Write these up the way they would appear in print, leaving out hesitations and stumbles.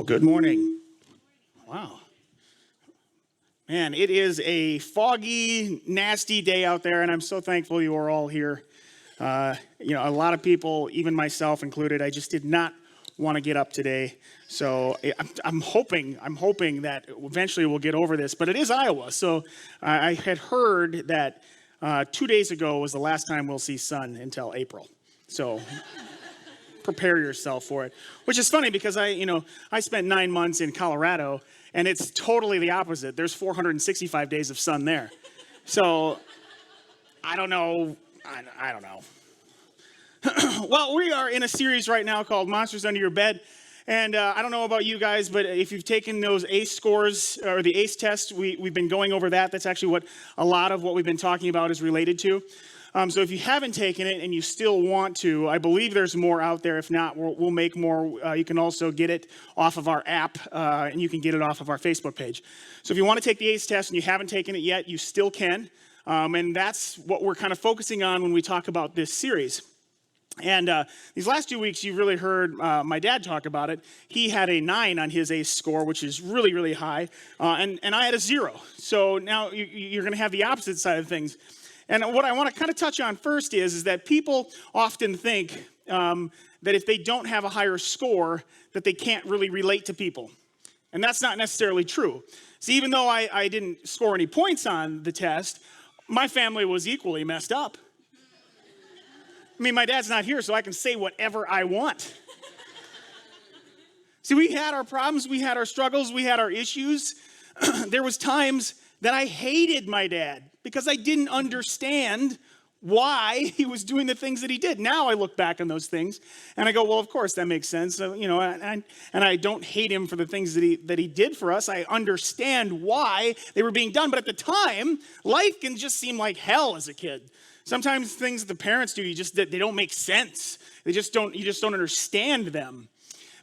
Well, good morning. Wow. Man, it is a foggy, nasty day out there, and I'm so thankful you are all here. A lot of people, even myself included, I just did not want to get up today. So I'm hoping that eventually we'll get over this. But it is Iowa, so I had heard that 2 days ago was the last time we'll see sun until April. So prepare yourself for it, which is funny because I spent 9 months in Colorado, and it's totally the opposite. There's 465 days of sun there. So I don't know. I don't know. Well, we are in a series right now called Monsters Under Your Bed. And I don't know about you guys, but if you've taken those ACE scores or the ACE test, we've been going over that. That's actually what a lot of what we've been talking about is related to. So if you haven't taken it and you still want to, I believe there's more out there. If not, we'll make more. You can also get it off of our app, and you can get it off of our Facebook page. So if you want to take the ACE test and you haven't taken it yet, you still can. And that's what we're kind of focusing on when we talk about this series. And these last 2 weeks, you've really heard my dad talk about it. He had a 9 on his ACE score, which is really, really high. And I had a 0. So now you're going to have the opposite side of things. And what I want to kind of touch on first is that people often think that if they don't have a higher score, that they can't really relate to people. And that's not necessarily true. So even though I didn't score any points on the test, my family was equally messed up. I mean, my dad's not here, so I can say whatever I want. See, we had our problems, we had our struggles, we had our issues. There was times that I hated my dad because I didn't understand why he was doing the things that he did. Now I look back on those things and I go, well, of course that makes sense. So, and I don't hate him for the things that he did for us. I understand why they were being done. But at the time, life can just seem like hell as a kid. Sometimes things that the parents do, they don't make sense. You just don't understand them.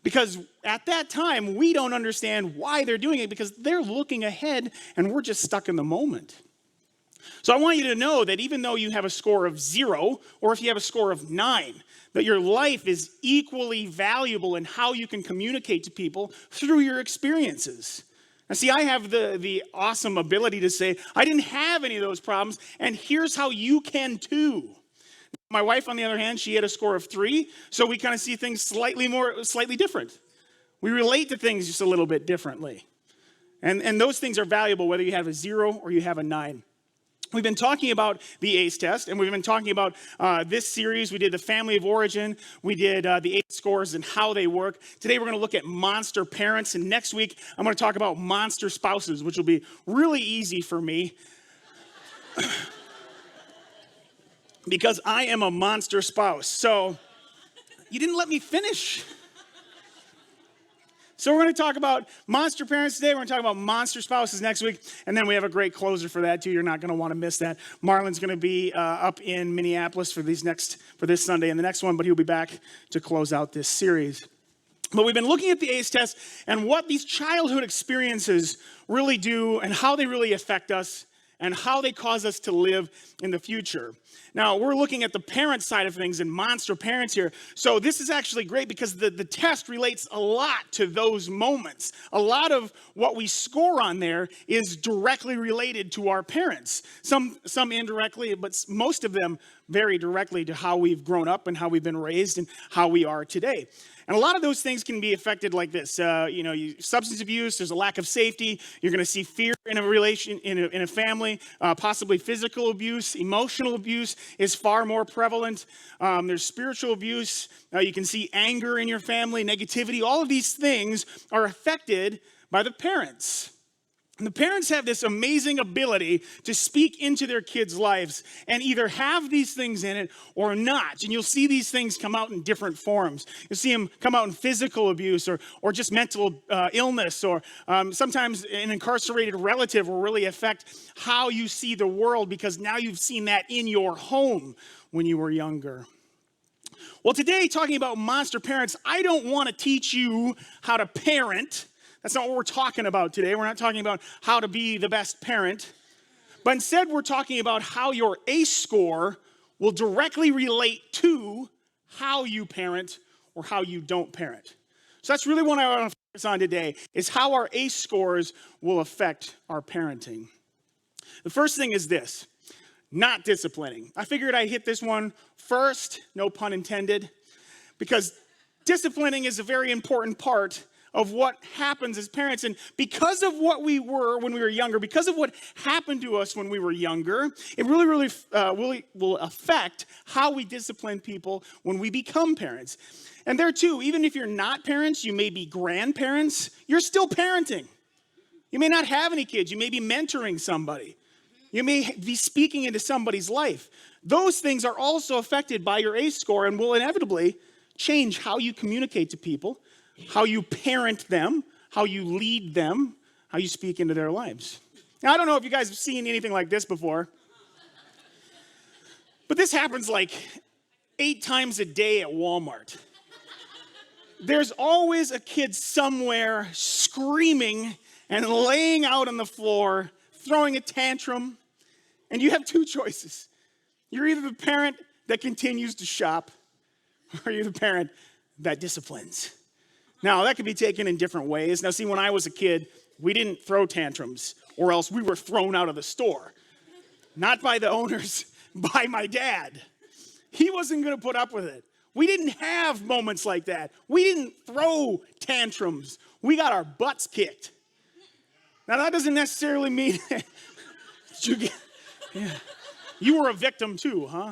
Because at that time, we don't understand why they're doing it because they're looking ahead and we're just stuck in the moment. So I want you to know that even though you have a score of 0, or if you have a score of 9, that your life is equally valuable in how you can communicate to people through your experiences. Now, see, I have the awesome ability to say, I didn't have any of those problems, and here's how you can too. My wife, on the other hand, she had a score of 3, so we kind of see things slightly different. We relate to things just a little bit differently. And those things are valuable whether you have a 0 or you have a 9. We've been talking about the ACE test, and we've been talking about this series. We did the family of origin. We did the ACE scores and how they work. Today, we're going to look at monster parents, and next week, I'm going to talk about monster spouses, which will be really easy for me because I am a monster spouse. So you didn't let me finish. So we're going to talk about monster parents today. We're going to talk about monster spouses next week. And then we have a great closer for that, too. You're not going to want to miss that. Marlon's going to be up in Minneapolis for this Sunday and the next one, but he'll be back to close out this series. But we've been looking at the ACE test and what these childhood experiences really do and how they really affect us and how they cause us to live in the future. Now, we're looking at the parent side of things and monster parents here. So this is actually great because the test relates a lot to those moments. A lot of what we score on there is directly related to our parents. Some indirectly, but most of them very directly to how we've grown up and how we've been raised and how we are today. And a lot of those things can be affected like this. Substance abuse, there's a lack of safety. You're going to see fear in a relation, in a family, possibly physical abuse. Emotional abuse is far more prevalent. There's spiritual abuse. You can see anger in your family, negativity. All of these things are affected by the parents. And the parents have this amazing ability to speak into their kids' lives and either have these things in it or not. And you'll see these things come out in different forms. You'll see them come out in physical abuse or just mental illness, or sometimes an incarcerated relative will really affect how you see the world because now you've seen that in your home when you were younger. Well, today, talking about monster parents, I don't want to teach you how to parent. That's not what we're talking about today. We're not talking about how to be the best parent. But instead, we're talking about how your ACE score will directly relate to how you parent or how you don't parent. So that's really what I want to on today is how our ACE scores will affect our parenting. The first thing is this: not disciplining. I figured I'd hit this one first, no pun intended, because disciplining is a very important part of what happens as parents. And because of what we were when we were younger, because of what happened to us when we were younger, it really will affect how we discipline people when we become parents. And there too, even if you're not parents, you may be grandparents, you're still parenting. You may not have any kids, you may be mentoring somebody. You may be speaking into somebody's life. Those things are also affected by your ACE score and will inevitably change how you communicate to people, how you parent them, how you lead them, how you speak into their lives. Now, I don't know if you guys have seen anything like this before, but this happens like 8 times a day at Walmart. There's always a kid somewhere screaming and laying out on the floor, throwing a tantrum, and you have 2 choices. You're either the parent that continues to shop, or you're the parent that disciplines. Now, that could be taken in different ways. Now, see, when I was a kid, we didn't throw tantrums, or else we were thrown out of the store. Not by the owners, by my dad. He wasn't going to put up with it. We didn't have moments like that. We didn't throw tantrums. We got our butts kicked. Now, that doesn't necessarily mean you were a victim too, huh?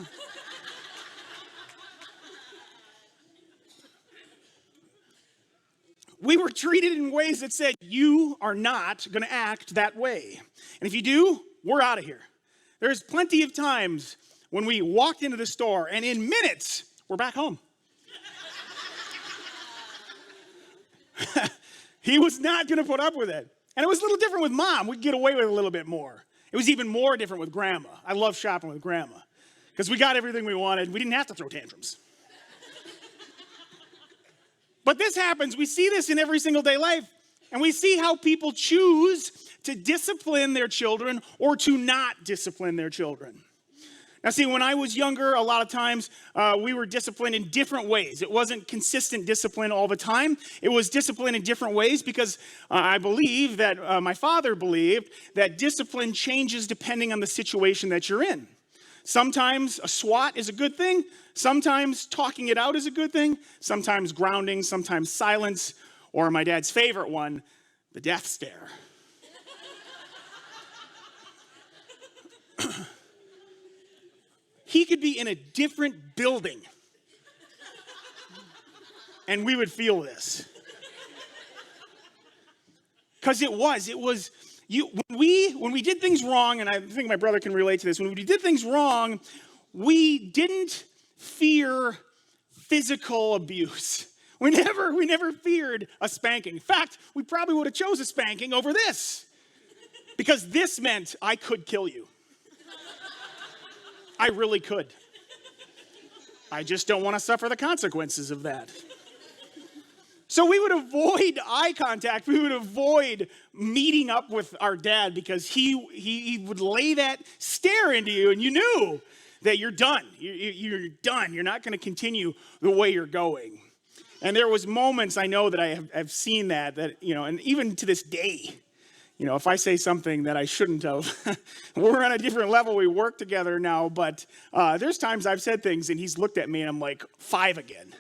We were treated in ways that said, you are not going to act that way. And if you do, we're out of here. There's plenty of times when we walked into the store and in minutes, we're back home. He was not going to put up with it. And it was a little different with mom. We'd get away with it a little bit more. It was even more different with grandma. I love shopping with grandma because we got everything we wanted. We didn't have to throw tantrums. But this happens. We see this in every single day life. And we see how people choose to discipline their children or to not discipline their children. Now, see, when I was younger, a lot of times we were disciplined in different ways. It wasn't consistent discipline all the time. It was discipline in different ways because I believe that my father believed that discipline changes depending on the situation that you're in. Sometimes a swat is a good thing. Sometimes talking it out is a good thing. Sometimes grounding, sometimes silence, or my dad's favorite one, the death stare. He could be in a different building, and we would feel this. Because it was when we did things wrong, and I think my brother can relate to this, when we did things wrong, we didn't fear physical abuse. We never feared a spanking. In fact, we probably would have chose a spanking over this, because this meant I could kill you. I really could. I just don't want to suffer the consequences of that. So we would avoid eye contact. We would avoid meeting up with our dad because he would lay that stare into you, and you knew that you're done. You're done. You're not going to continue the way you're going. And there was moments I know that I have seen that, and even to this day, if I say something that I shouldn't have, we're on a different level. We work together now, but there's times I've said things and he's looked at me and I'm like 5 again.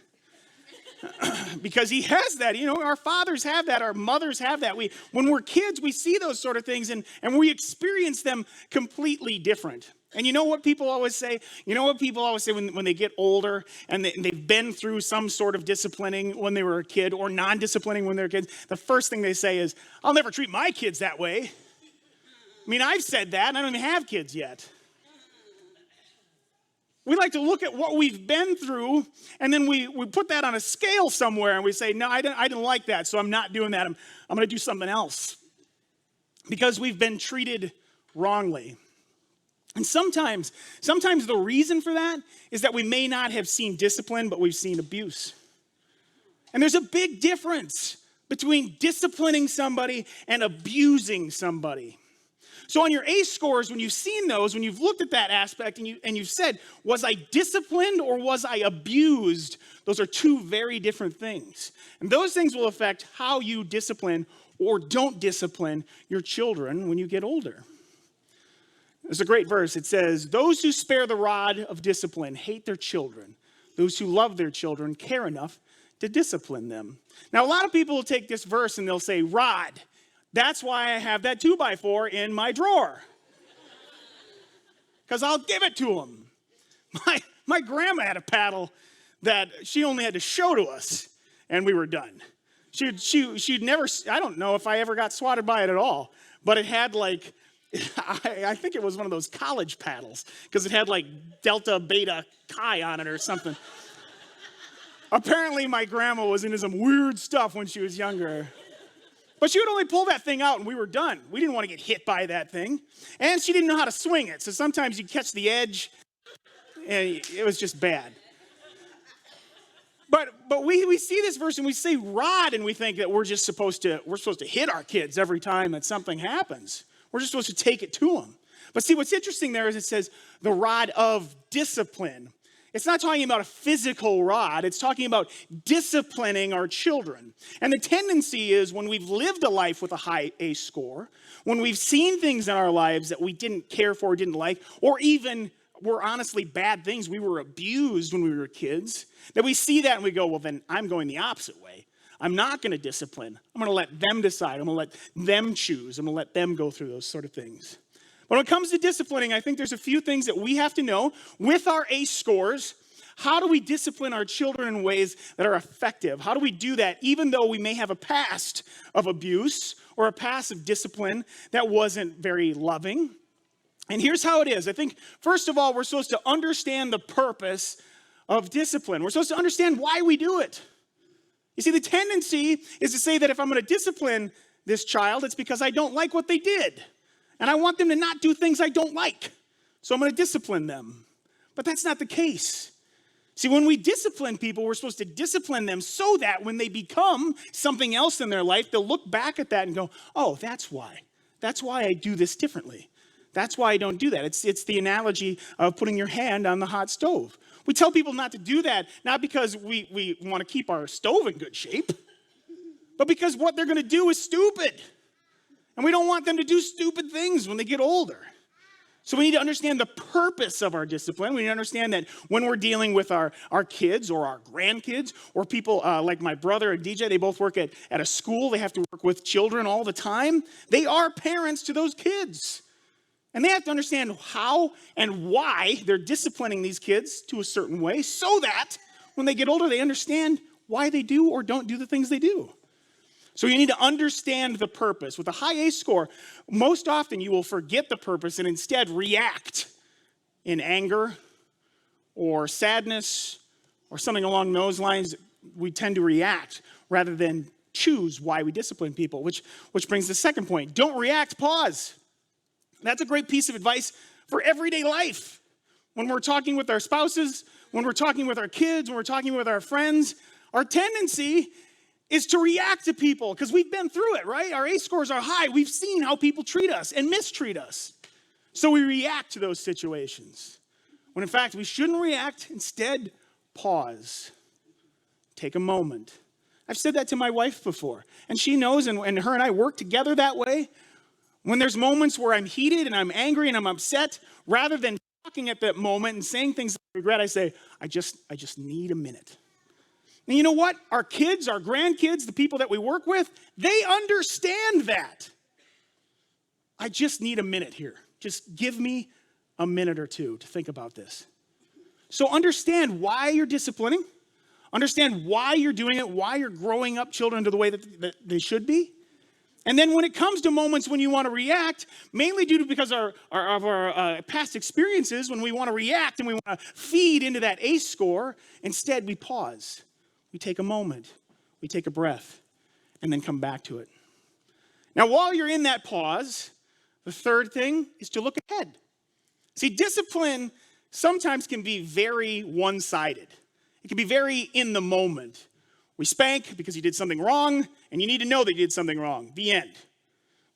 Because he has that, our fathers have that, our mothers have that. When we're kids, we see those sort of things and we experience them completely different. And you know what people always say? When they get older and they've been through some sort of disciplining when they were a kid or non-disciplining when they were kids, the first thing they say is, I'll never treat my kids that way. I mean, I've said that and I don't even have kids yet. We like to look at what we've been through and then we put that on a scale somewhere and we say, no, I didn't like that, so I'm not doing that. I'm going to do something else. Because we've been treated wrongly. And sometimes the reason for that is that we may not have seen discipline, but we've seen abuse. And there's a big difference between disciplining somebody and abusing somebody. So on your ACE scores, when you've seen those, when you've looked at that aspect and you've said, was I disciplined or was I abused? Those are two very different things. And those things will affect how you discipline or don't discipline your children when you get older. There's a great verse. It says, those who spare the rod of discipline hate their children. Those who love their children care enough to discipline them. Now, a lot of people will take this verse and they'll say, rod. That's why I have that 2x4 in my drawer. Because I'll give it to them. My grandma had a paddle that she only had to show to us, and we were done. She'd never, I don't know if I ever got swatted by it at all, but it had like, I think it was one of those college paddles, because it had like Delta Beta Chi on it or something. Apparently my grandma was into some weird stuff when she was younger. But she would only pull that thing out and we were done. We didn't want to get hit by that thing. And she didn't know how to swing it. So sometimes you'd catch the edge and it was just bad. But we see this verse and we say rod and we think that we're supposed to hit our kids every time that something happens. We're just supposed to take it to them. But see, what's interesting there is it says the rod of discipline. It's not talking about a physical rod. It's talking about disciplining our children. And the tendency is when we've lived a life with a high ACE score, when we've seen things in our lives that we didn't care for, didn't like, or even were honestly bad things, we were abused when we were kids, that we see that and we go, well, then I'm going the opposite way. I'm not going to discipline. I'm going to let them decide. I'm going to let them choose. I'm going to let them go through those sort of things. But when it comes to disciplining, I think there's a few things that we have to know with our ACE scores. How do we discipline our children in ways that are effective? How do we do that even though we may have a past of abuse or a past of discipline that wasn't very loving? And here's how it is. I think, first of all, we're supposed to understand the purpose of discipline. We're supposed to understand why we do it. You see, the tendency is to say that if I'm going to discipline this child, it's because I don't like what they did. And I want them to not do things I don't like. So I'm going to discipline them. But that's not the case. See, when we discipline people, we're supposed to discipline them so that when they become something else in their life, they'll look back at that and go, oh, that's why. That's why I do this differently. That's why I don't do that. It's the analogy of putting your hand on the hot stove. We tell people not to do that, not because we want to keep our stove in good shape, but because what they're going to do is stupid. And we don't want them to do stupid things when they get older. So we need to understand the purpose of our discipline. We need to understand that when we're dealing with our kids or our grandkids or people like my brother and DJ, they both work at a school. They have to work with children all the time. They are parents to those kids. And they have to understand how and why they're disciplining these kids to a certain way so that when they get older, they understand why they do or don't do the things they do. So you need to understand the purpose. With a high ACE score, most often you will forget the purpose and instead react in anger or sadness or something along those lines. We tend to react rather than choose why we discipline people, which brings the second point. Don't react, pause. That's a great piece of advice for everyday life. When we're talking with our spouses, when we're talking with our kids, when we're talking with our friends, our tendency is to react to people because we've been through it, right? Our ACE scores are high. We've seen how people treat us and mistreat us. So we react to those situations. When in fact, we shouldn't react. Instead, pause. Take a moment. I've said that to my wife before, and she knows, and her and I work together that way. When there's moments where I'm heated and I'm angry and I'm upset, rather than talking at that moment and saying things I regret, I say, I just need a minute. And you know what? Our kids, our grandkids, the people that we work with, they understand that. I just need a minute here. Just give me a minute or two to think about this. So understand why you're disciplining. Understand why you're doing it, why you're growing up children to the way that they should be. And then when it comes to moments when you want to react, mainly due to because of our past experiences, when we want to react and we want to feed into that ACE score, instead we pause. We take a moment. We take a breath and then come back to it. Now, while you're in that pause, the third thing is to look ahead. See, discipline sometimes can be very one-sided. It can be very in the moment. We spank because you did something wrong, and you need to know that you did something wrong. The end.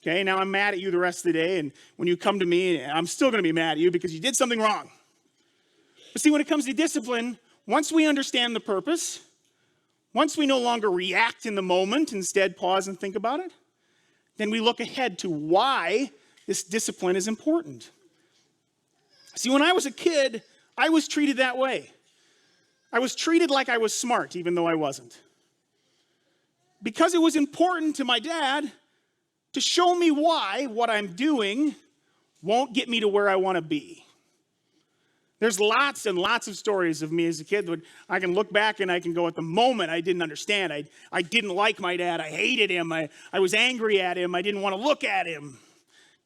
Okay, now I'm mad at you the rest of the day, and when you come to me, I'm still going to be mad at you because you did something wrong. But see, when it comes to discipline, once we understand the purpose, once we no longer react in the moment, instead pause and think about it, then we look ahead to why this discipline is important. See, when I was a kid, I was treated that way. I was treated like I was smart, even though I wasn't. Because it was important to my dad to show me why what I'm doing won't get me to where I want to be. There's lots and lots of stories of me as a kid that I can look back and I can go, at the moment I didn't understand. I didn't like my dad. I hated him. I was angry at him. I didn't want to look at him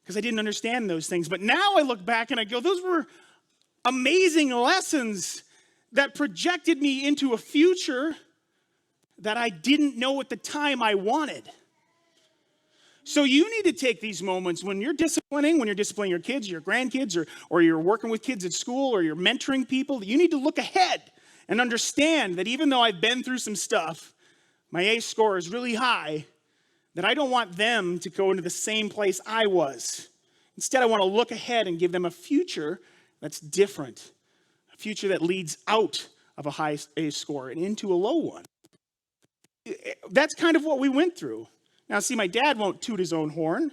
because I didn't understand those things. But now I look back and I go, those were amazing lessons that projected me into a future that I didn't know at the time I wanted. So you need to take these moments when you're disciplining your kids, your grandkids, or you're working with kids at school, or you're mentoring people. You need to look ahead and understand that even though I've been through some stuff, my ACE score is really high, that I don't want them to go into the same place I was. Instead, I want to look ahead and give them a future that's different, a future that leads out of a high ACE score and into a low one. That's kind of what we went through. Now, see, my dad won't toot his own horn,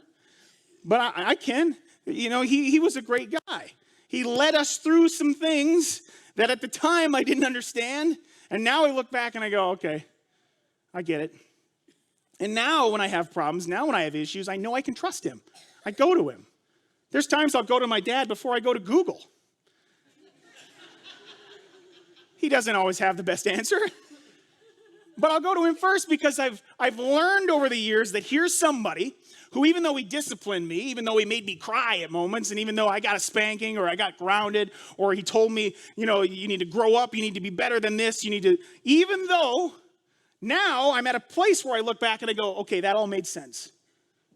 but I can. You know, he was a great guy. He led us through some things that at the time I didn't understand, and now I look back and I go, okay, I get it. And now when I have problems, now when I have issues, I know I can trust him. I go to him. There's times I'll go to my dad before I go to Google. He doesn't always have the best answer. But I'll go to him first because I've learned over the years that here's somebody who, even though he disciplined me, even though he made me cry at moments, and even though I got a spanking or I got grounded, or he told me, you know, you need to grow up, you need to be better than this, even though now I'm at a place where I look back and I go, okay, that all made sense.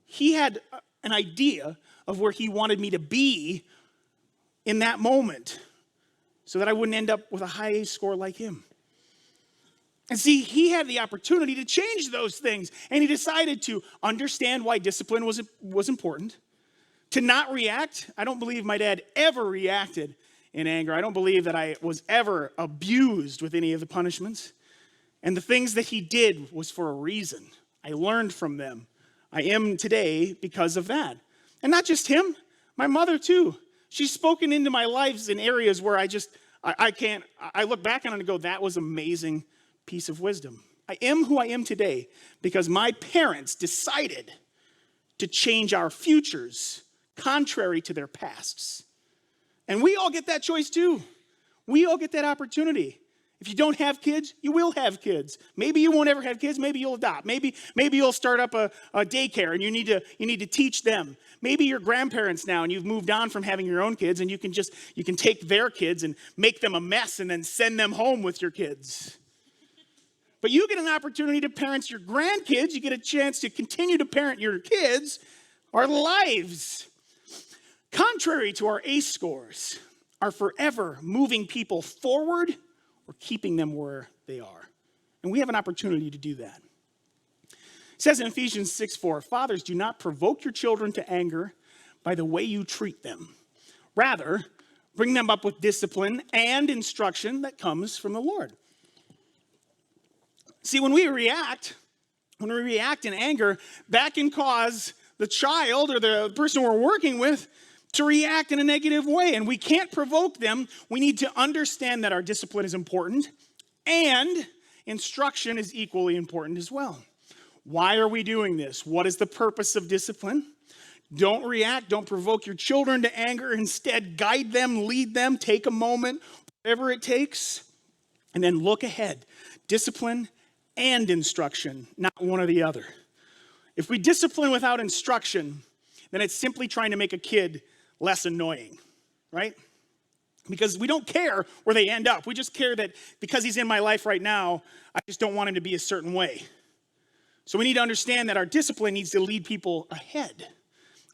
He had an idea of where he wanted me to be in that moment so that I wouldn't end up with a high ACE score like him. And see, he had the opportunity to change those things, and he decided to understand why discipline was important, to not react. I don't believe my dad ever reacted in anger. I don't believe that I was ever abused with any of the punishments. And the things that he did was for a reason. I learned from them. I am today because of that. And not just him, my mother too. She's spoken into my lives in areas where I look back on it and go, that was amazing piece of wisdom. I am who I am today because my parents decided to change our futures contrary to their pasts. And we all get that choice too. We all get that opportunity. If you don't have kids, you will have kids. Maybe you won't ever have kids. Maybe you'll adopt. Maybe you'll start up a daycare and you need to teach them. Maybe you're grandparents now and you've moved on from having your own kids, and you can take their kids and make them a mess and then send them home with your kids. But you get an opportunity to parent your grandkids. You get a chance to continue to parent your kids. Our lives, contrary to our ACE scores, are forever moving people forward or keeping them where they are. And we have an opportunity to do that. It says in Ephesians 6:4, fathers, do not provoke your children to anger by the way you treat them. Rather, bring them up with discipline and instruction that comes from the Lord. See, when we react in anger, that can cause the child or the person we're working with to react in a negative way. And we can't provoke them. We need to understand that our discipline is important and instruction is equally important as well. Why are we doing this? What is the purpose of discipline? Don't react. Don't provoke your children to anger. Instead, guide them, lead them, take a moment, whatever it takes, and then look ahead. Discipline and instruction, not one or the other. If we discipline without instruction, then it's simply trying to make a kid less annoying, right? Because we don't care where they end up. We just care that because he's in my life right now, I just don't want him to be a certain way. So we need to understand that our discipline needs to lead people ahead.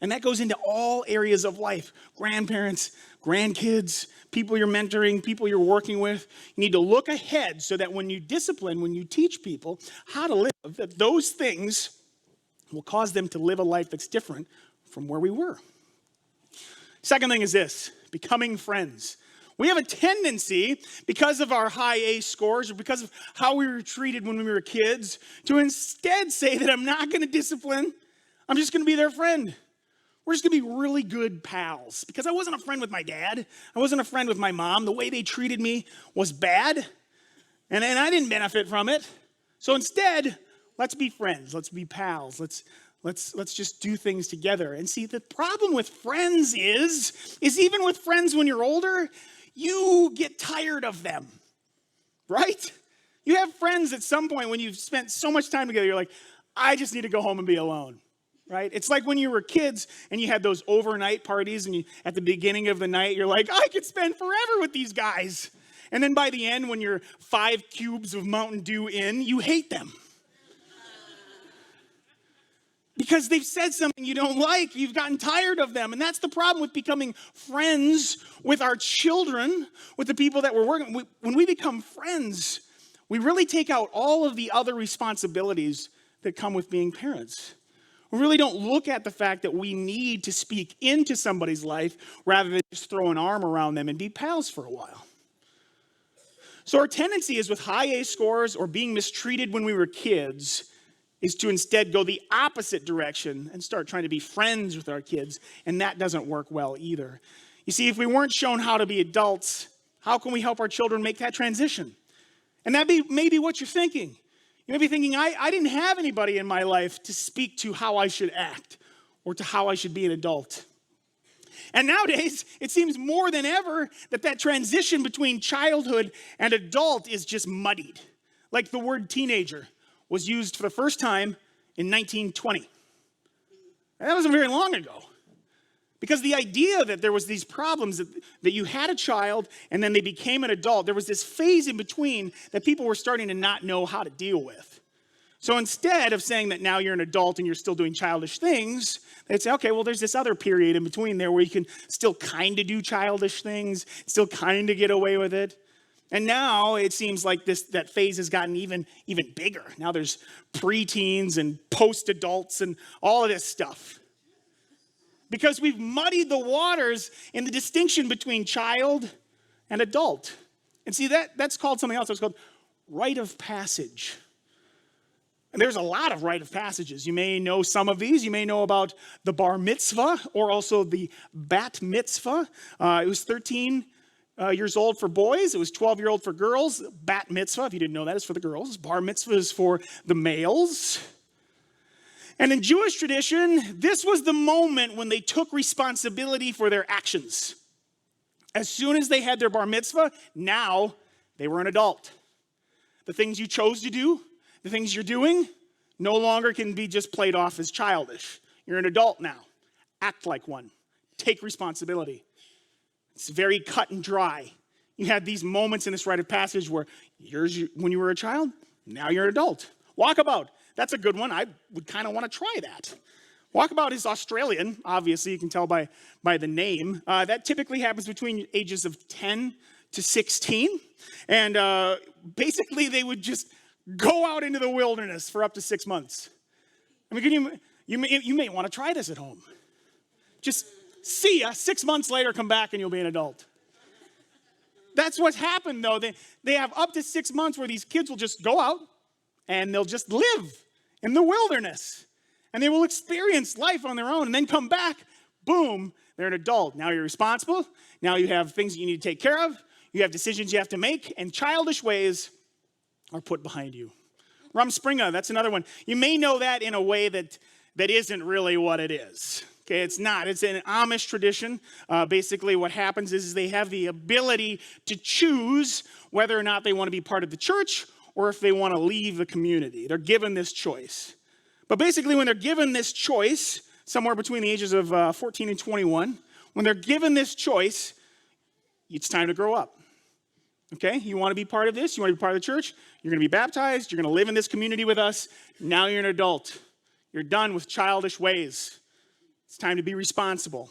And that goes into all areas of life. Grandparents, grandkids, people you're mentoring, people you're working with. You need to look ahead so that when you discipline, when you teach people how to live, that those things will cause them to live a life that's different from where we were. Second thing is this, becoming friends. We have a tendency, because of our high A scores or because of how we were treated when we were kids, to instead say that I'm not going to discipline, I'm just going to be their friend. We're just going to be really good pals. Because I wasn't a friend with my dad. I wasn't a friend with my mom. The way they treated me was bad. And I didn't benefit from it. So instead, let's be friends. Let's be pals. Let's just do things together. And see, the problem with friends is even with friends when you're older, you get tired of them, right? You have friends at some point when you've spent so much time together, you're like, I just need to go home and be alone, right? It's like when you were kids and you had those overnight parties and at the beginning of the night, you're like, I could spend forever with these guys. And then by the end, when you're 5 cubes of Mountain Dew in, you hate them. Because they've said something you don't like. You've gotten tired of them. And that's the problem with becoming friends with our children, with the people that we're working with. When we become friends, we really take out all of the other responsibilities that come with being parents. We really don't look at the fact that we need to speak into somebody's life rather than just throw an arm around them and be pals for a while. So our tendency is with high A scores or being mistreated when we were kids is to instead go the opposite direction and start trying to be friends with our kids, and that doesn't work well either. You see, if we weren't shown how to be adults, how can we help our children make that transition? And that may be what you're thinking. You may be thinking, I didn't have anybody in my life to speak to how I should act or to how I should be an adult. And nowadays, it seems more than ever that transition between childhood and adult is just muddied. Like the word teenager was used for the first time in 1920. And that wasn't very long ago. Because the idea that there was these problems, that you had a child and then they became an adult, there was this phase in between that people were starting to not know how to deal with. So instead of saying that now you're an adult and you're still doing childish things, they'd say, okay, well, there's this other period in between there where you can still kind of do childish things, still kind of get away with it. And now it seems like that phase has gotten even bigger. Now there's preteens and post-adults and all of this stuff. Because we've muddied the waters in the distinction between child and adult. And see, that's called something else. It's called rite of passage. And there's a lot of rite of passages. You may know some of these. You may know about the bar mitzvah or also the bat mitzvah. It was 13 years old for boys. It was 12-year-old for girls. Bat mitzvah, if you didn't know that, is for the girls. Bar mitzvah is for the males. And in Jewish tradition, this was the moment when they took responsibility for their actions. As soon as they had their bar mitzvah, now they were an adult. The things you chose to do, the things you're doing, no longer can be just played off as childish. You're an adult now. Act like one. Take responsibility. It's very cut and dry. You had these moments in this rite of passage where when you were a child, now you're an adult. Walkabout. That's a good one. I would kind of want to try that. Walkabout is Australian, obviously. You can tell by the name. That typically happens between ages of 10 to 16. And basically, they would just go out into the wilderness for up to 6 months. I mean, you may want to try this at home. Just see ya. 6 months later, come back and you'll be an adult. That's what's happened, though. They have up to 6 months where these kids will just go out and they'll just live in the wilderness. And they will experience life on their own and then come back. Boom, they're an adult. Now you're responsible. Now you have things that you need to take care of. You have decisions you have to make. And childish ways are put behind you. Rumspringa, that's another one. You may know that in a way that isn't really what it is. Okay, it's not. It's an Amish tradition. Basically, what happens is they have the ability to choose whether or not they want to be part of the church or if they want to leave the community. They're given this choice. But basically, when they're given this choice, somewhere between the ages of 14 and 21, when they're given this choice, it's time to grow up. Okay, you want to be part of this? You want to be part of the church? You're going to be baptized. You're going to live in this community with us. Now you're an adult. You're done with childish ways. It's time to be responsible.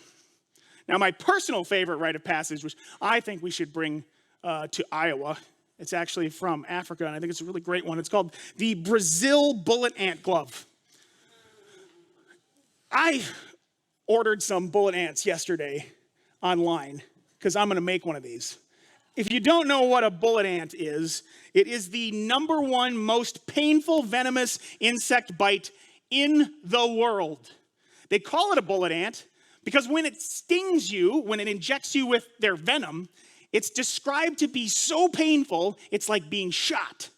Now, my personal favorite rite of passage, which I think we should bring to Iowa, it's actually from Africa, and I think it's a really great one. It's called the Brazil Bullet Ant Glove. I ordered some bullet ants yesterday online because I'm going to make one of these. If you don't know what a bullet ant is, it is the number one most painful venomous insect bite in the world. They call it a bullet ant because when it stings you, when it injects you with their venom, it's described to be so painful, it's like being shot.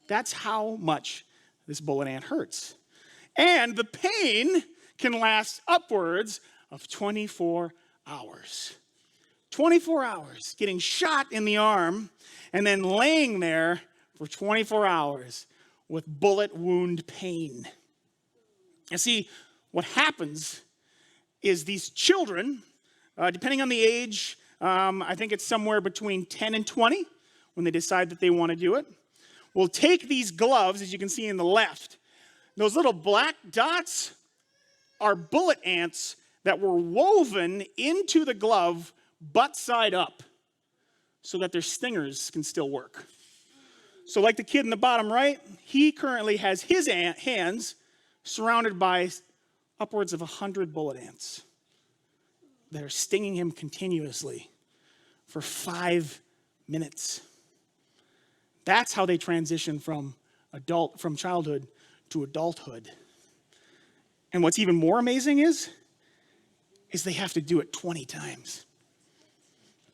That's how much this bullet ant hurts. And the pain can last upwards of 24 hours. 24 hours, getting shot in the arm and then laying there for 24 hours with bullet wound pain. And see, what happens is these children, depending on the age, I think it's somewhere between 10 and 20 when they decide that they want to do it, will take these gloves, as you can see in the left. Those little black dots are bullet ants that were woven into the glove butt side up so that their stingers can still work. So like the kid in the bottom right, he currently has his hands surrounded by upwards of 100 bullet ants that are stinging him continuously for 5 minutes. That's how they transition from childhood to adulthood. And what's even more amazing is they have to do it 20 times.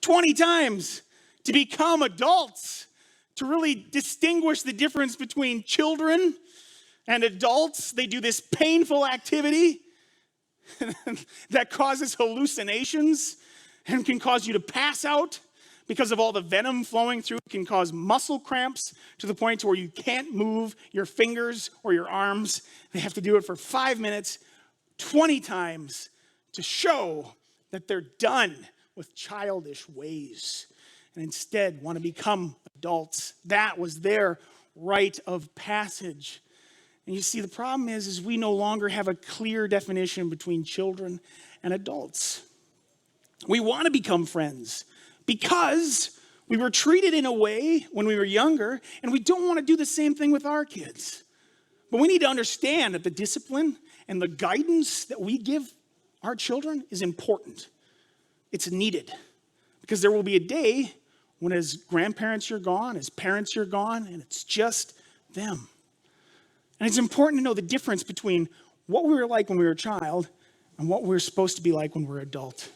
20 times to become adults, to really distinguish the difference between children and adults. They do this painful activity that causes hallucinations and can cause you to pass out because of all the venom flowing through. It can cause muscle cramps to the point to where you can't move your fingers or your arms. They have to do it for 5 minutes, 20 times to show that they're done with childish ways and instead want to become adults. That was their rite of passage. And you see, the problem is we no longer have a clear definition between children and adults. We want to become friends because we were treated in a way when we were younger, and we don't want to do the same thing with our kids. But we need to understand that the discipline and the guidance that we give our children is important. It's needed because there will be a day when as grandparents you're gone, as parents you're gone, and it's just them. And it's important to know the difference between what we were like when we were a child and what we're supposed to be like when we're adult.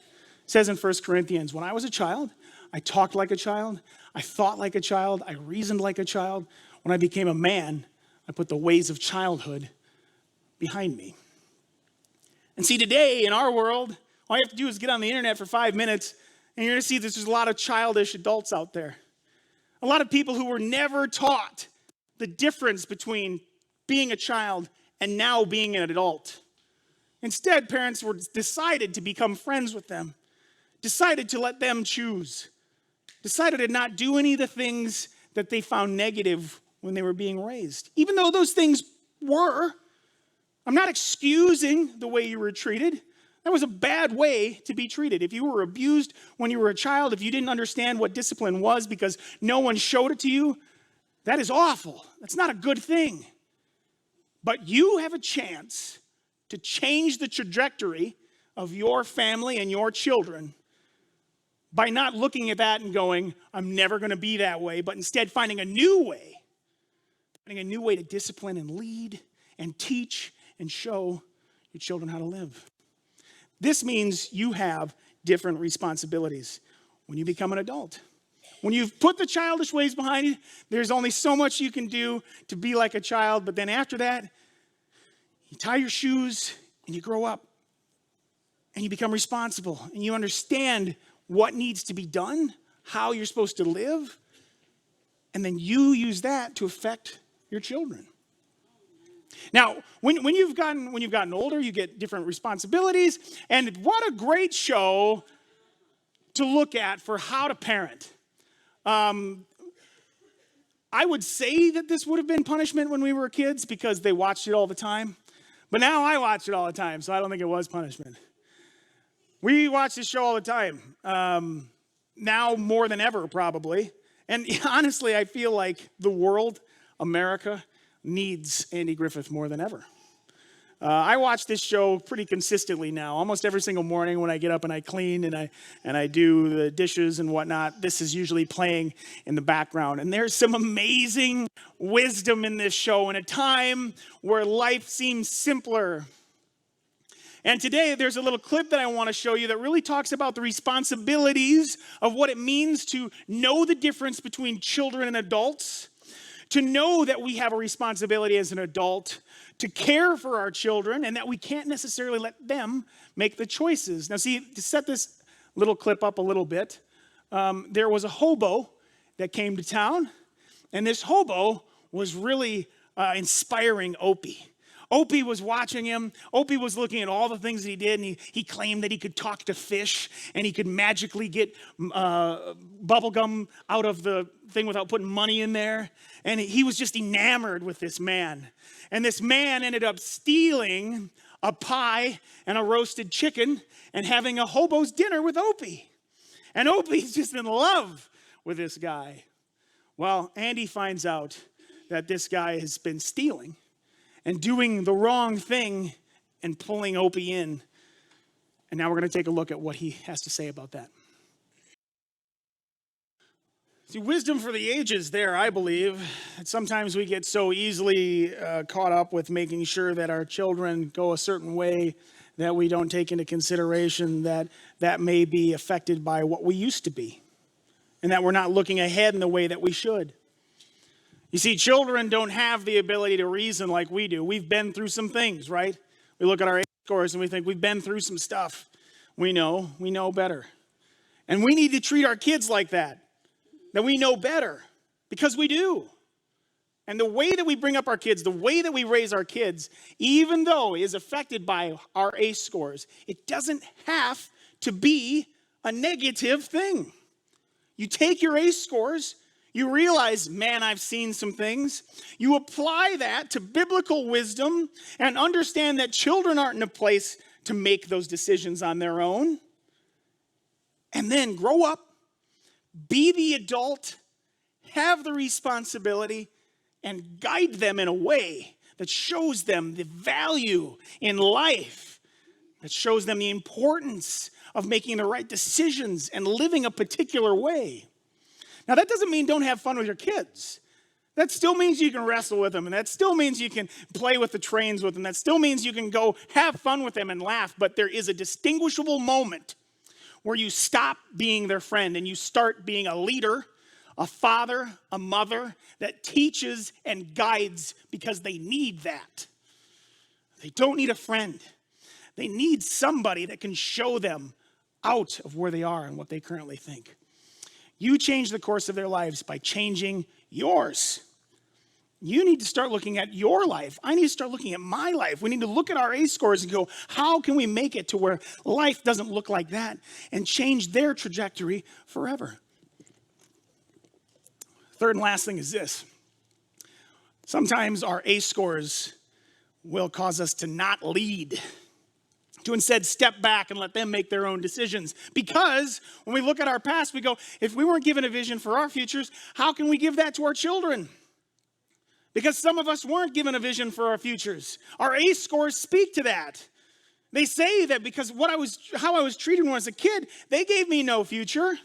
It says in 1 Corinthians, when I was a child, I talked like a child, I thought like a child, I reasoned like a child. When I became a man, I put the ways of childhood behind me. And see, today in our world, all you have to do is get on the internet for 5 minutes, and you're going to see there's a lot of childish adults out there. A lot of people who were never taught the difference between being a child and now being an adult. Instead, parents decided to become friends with them, decided to let them choose, decided to not do any of the things that they found negative when they were being raised. Even though those things were, I'm not excusing the way you were treated. That was a bad way to be treated. If you were abused when you were a child, if you didn't understand what discipline was because no one showed it to you, that is awful. That's not a good thing. But you have a chance to change the trajectory of your family and your children by not looking at that and going, I'm never going to be that way, but instead finding a new way to discipline and lead and teach and show your children how to live. This means you have different responsibilities when you become an adult. When you've put the childish ways behind you, there's only so much you can do to be like a child. But then after that, you tie your shoes and you grow up and you become responsible and you understand what needs to be done, how you're supposed to live, and then you use that to affect your children. Now, when you've gotten older, you get different responsibilities, and what a great show to look at for how to parent. I would say that this would have been punishment when we were kids because they watched it all the time, but now I watch it all the time, so I don't think it was punishment. We watch this show all the time, now more than ever probably, and honestly, I feel like the world, America, needs Andy Griffith more than ever. I watch this show pretty consistently now. Almost every single morning when I get up and I clean and I do the dishes and whatnot, this is usually playing in the background. And there's some amazing wisdom in this show in a time where life seems simpler. And today there's a little clip that I want to show you that really talks about the responsibilities of what it means to know the difference between children and adults, to know that we have a responsibility as an adult to care for our children and that we can't necessarily let them make the choices. Now, see, to set this little clip up a little bit, there was a hobo that came to town, and this hobo was really inspiring Opie. Opie was watching him. Opie was looking at all the things that he did, and he claimed that he could talk to fish, and he could magically get bubble gum out of the thing without putting money in there. And he was just enamored with this man. And this man ended up stealing a pie and a roasted chicken and having a hobo's dinner with Opie. And Opie's just in love with this guy. Well, Andy finds out that this guy has been stealing and doing the wrong thing and pulling Opie in. And now we're going to take a look at what he has to say about that. See, wisdom for the ages there, I believe. Sometimes we get so easily caught up with making sure that our children go a certain way that we don't take into consideration that that may be affected by what we used to be and that we're not looking ahead in the way that we should. You see, children don't have the ability to reason like we do. We've been through some things, right? We look at our scores and we think we've been through some stuff. We know better. And we need to treat our kids like that we know better, because we do. And the way that we bring up our kids, the way that we raise our kids, even though it is affected by our ACE scores, it doesn't have to be a negative thing. You take your ACE scores, you realize, man, I've seen some things. You apply that to biblical wisdom and understand that children aren't in a place to make those decisions on their own. And then grow up, be the adult, have the responsibility, and guide them in a way that shows them the value in life, that shows them the importance of making the right decisions and living a particular way. Now, that doesn't mean don't have fun with your kids. That still means you can wrestle with them, and that still means you can play with the trains with them. That still means you can go have fun with them and laugh, but there is a distinguishable moment where you stop being their friend and you start being a leader, a father, a mother that teaches and guides because they need that. They don't need a friend. They need somebody that can show them out of where they are and what they currently think. You change the course of their lives by changing yours. You need to start looking at your life. I need to start looking at my life. We need to look at our ACE scores and go, how can we make it to where life doesn't look like that and change their trajectory forever? Third and last thing is this. Sometimes our ACE scores will cause us to not lead, to instead step back and let them make their own decisions. Because when we look at our past, we go, if we weren't given a vision for our futures, how can we give that to our children? Because some of us weren't given a vision for our futures. Our ACE scores speak to that. They say that because how I was treated when I was a kid, they gave me no future.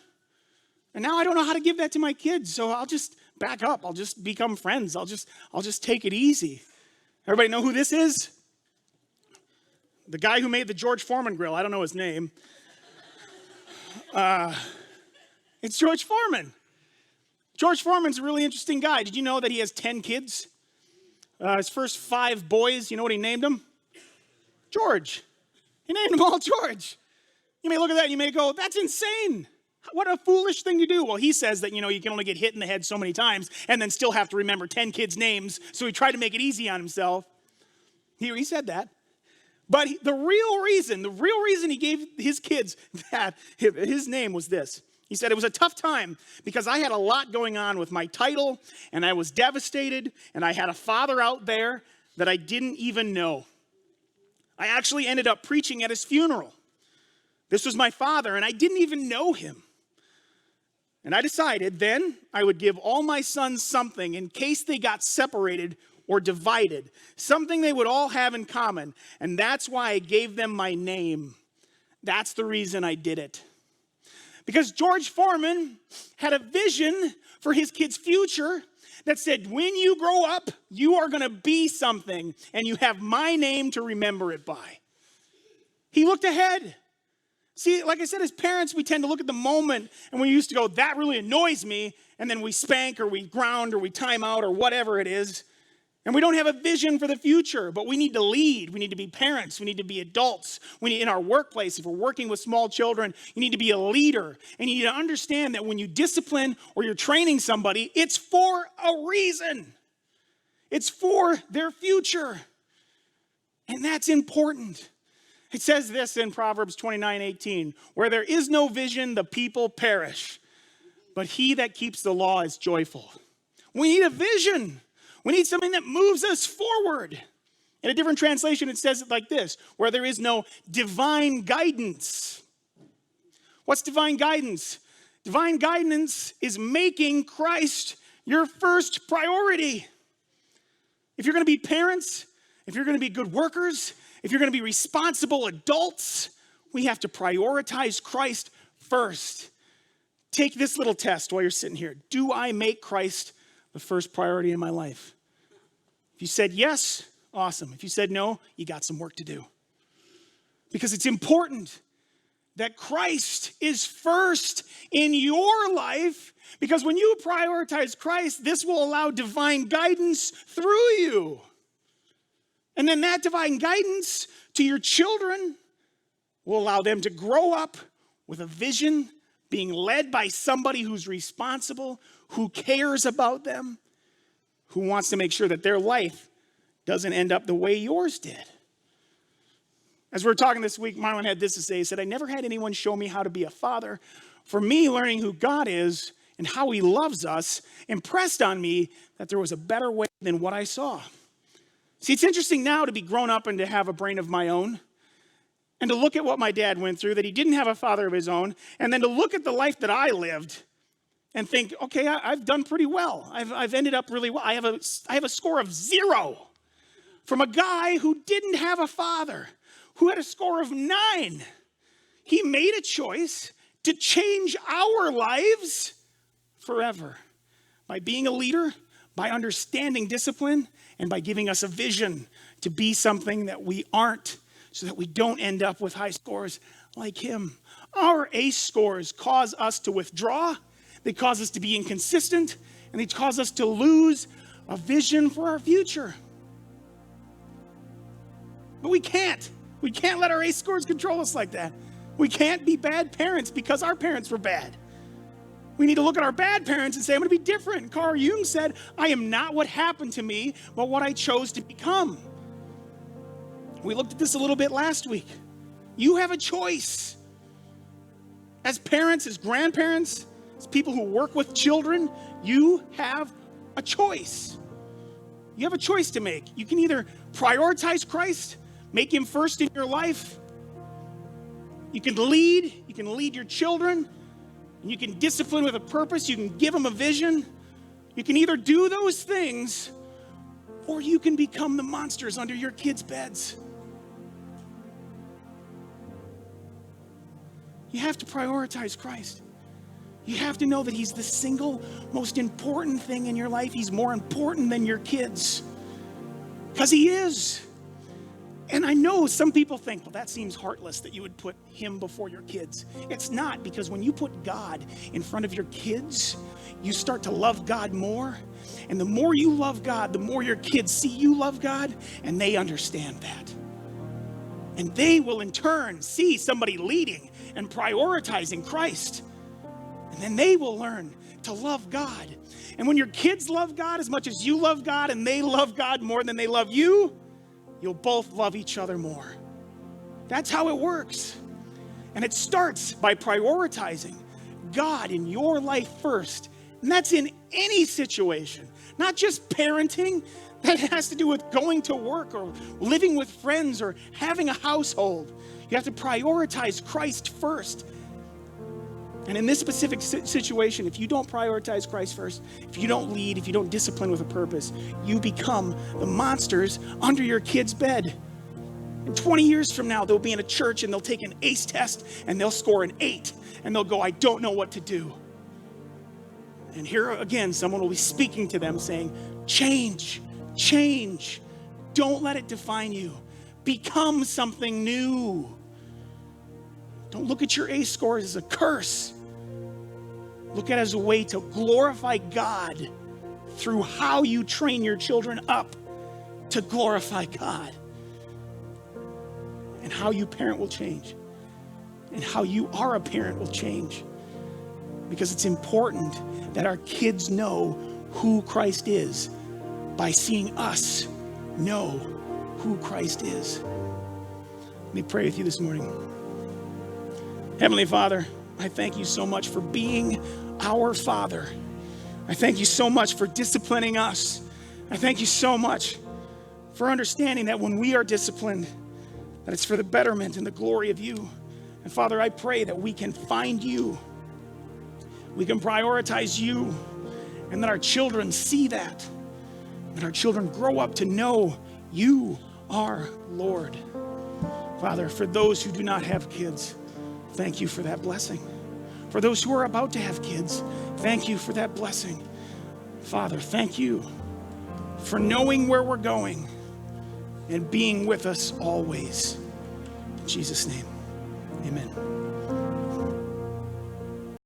And now I don't know how to give that to my kids. So I'll just back up. I'll just become friends. I'll just take it easy. Everybody know who this is? The guy who made the George Foreman grill. I don't know his name. It's George Foreman. George Foreman's a really interesting guy. Did you know that he has 10 kids? His first 5 boys, you know what he named them? George. He named them all George. You may look at that and you may go, that's insane. What a foolish thing to do. Well, he says that, you can only get hit in the head so many times and then still have to remember 10 kids' names. So he tried to make it easy on himself. He said that. But the real reason he gave his kids that, his name was this. He said, it was a tough time because I had a lot going on with my title and I was devastated and I had a father out there that I didn't even know. I actually ended up preaching at his funeral. This was my father and I didn't even know him. And I decided then I would give all my sons something in case they got separated or divided, something they would all have in common. And that's why I gave them my name. That's the reason I did it. Because George Foreman had a vision for his kid's future that said, when you grow up, you are going to be something, and you have my name to remember it by. He looked ahead. See, like I said, as parents, we tend to look at the moment, and we used to go, that really annoys me, and then we spank, or we ground, or we time out, or whatever it is. And we don't have a vision for the future, but we need to lead. We need to be parents. We need to be adults. We need, in our workplace, if we're working with small children, you need to be a leader. And you need to understand that when you discipline or you're training somebody, it's for a reason. It's for their future. And that's important. It says this in Proverbs 29:18, where there is no vision, the people perish. But he that keeps the law is joyful. We need a vision. We need something that moves us forward. In a different translation, it says it like this, where there is no divine guidance. What's divine guidance? Divine guidance is making Christ your first priority. If you're going to be parents, if you're going to be good workers, if you're going to be responsible adults, we have to prioritize Christ first. Take this little test while you're sitting here. Do I make Christ the first priority in my life? If you said yes, awesome. If you said no, you got some work to do. Because it's important that Christ is first in your life, because when you prioritize Christ, this will allow divine guidance through you. And then that divine guidance to your children will allow them to grow up with a vision, being led by somebody who's responsible, who cares about them, who wants to make sure that their life doesn't end up the way yours did. As we were talking this week, Marlon had this to say. He said, I never had anyone show me how to be a father. For me, learning who God is and how he loves us impressed on me that there was a better way than what I saw. See, it's interesting now to be grown up and to have a brain of my own, and to look at what my dad went through, that he didn't have a father of his own, and then to look at the life that I lived and think, okay, I've done pretty well. I've ended up really well. I have a score of 0 from a guy who didn't have a father, who had a score of 9. He made a choice to change our lives forever by being a leader, by understanding discipline, and by giving us a vision to be something that we aren't, so that we don't end up with high scores like him. Our ACE scores cause us to withdraw. They cause us to be inconsistent, and they cause us to lose a vision for our future. But we can't. We can't let our ACE scores control us like that. We can't be bad parents because our parents were bad. We need to look at our bad parents and say, I'm going to be different. Carl Jung said, I am not what happened to me, but what I chose to become. We looked at this a little bit last week. You have a choice. As parents, as grandparents, as people who work with children, you have a choice. You have a choice to make. You can either prioritize Christ, make him first in your life. You can lead your children, and you can discipline with a purpose. You can give them a vision. You can either do those things, or you can become the monsters under your kids' beds. You have to prioritize Christ. You have to know that he's the single most important thing in your life. He's more important than your kids. Because he is. And I know some people think, well, that seems heartless that you would put him before your kids. It's not, because when you put God in front of your kids, you start to love God more. And the more you love God, the more your kids see you love God, and they understand that. And they will in turn see somebody leading and prioritizing Christ. And then they will learn to love God. And when your kids love God as much as you love God, and they love God more than they love you, you'll both love each other more. That's how it works. And it starts by prioritizing God in your life first. And that's in any situation, not just parenting. That has to do with going to work or living with friends or having a household. You have to prioritize Christ first. And in this specific situation, if you don't prioritize Christ first, if you don't lead, if you don't discipline with a purpose, you become the monsters under your kid's bed. And 20 years from now, they'll be in a church and they'll take an ACE test and they'll score an 8 and they'll go, I don't know what to do. And here again, someone will be speaking to them saying, change, change. Don't let it define you. Become something new. Don't look at your ACE scores as a curse. Look at it as a way to glorify God through how you train your children up to glorify God. And how you parent will change. And how you are a parent will change. Because it's important that our kids know who Christ is by seeing us know who Christ is. Let me pray with you this morning. Heavenly Father, I thank you so much for being our Father. I thank you so much for disciplining us. I thank you so much for understanding that when we are disciplined, that it's for the betterment and the glory of you. And Father, I pray that we can find you. We can prioritize you, and that our children see that. That our children grow up to know you are Lord. Father, for those who do not have kids, thank you for that blessing. For those who are about to have kids, thank you for that blessing. Father, thank you for knowing where we're going and being with us always. In Jesus' name, amen.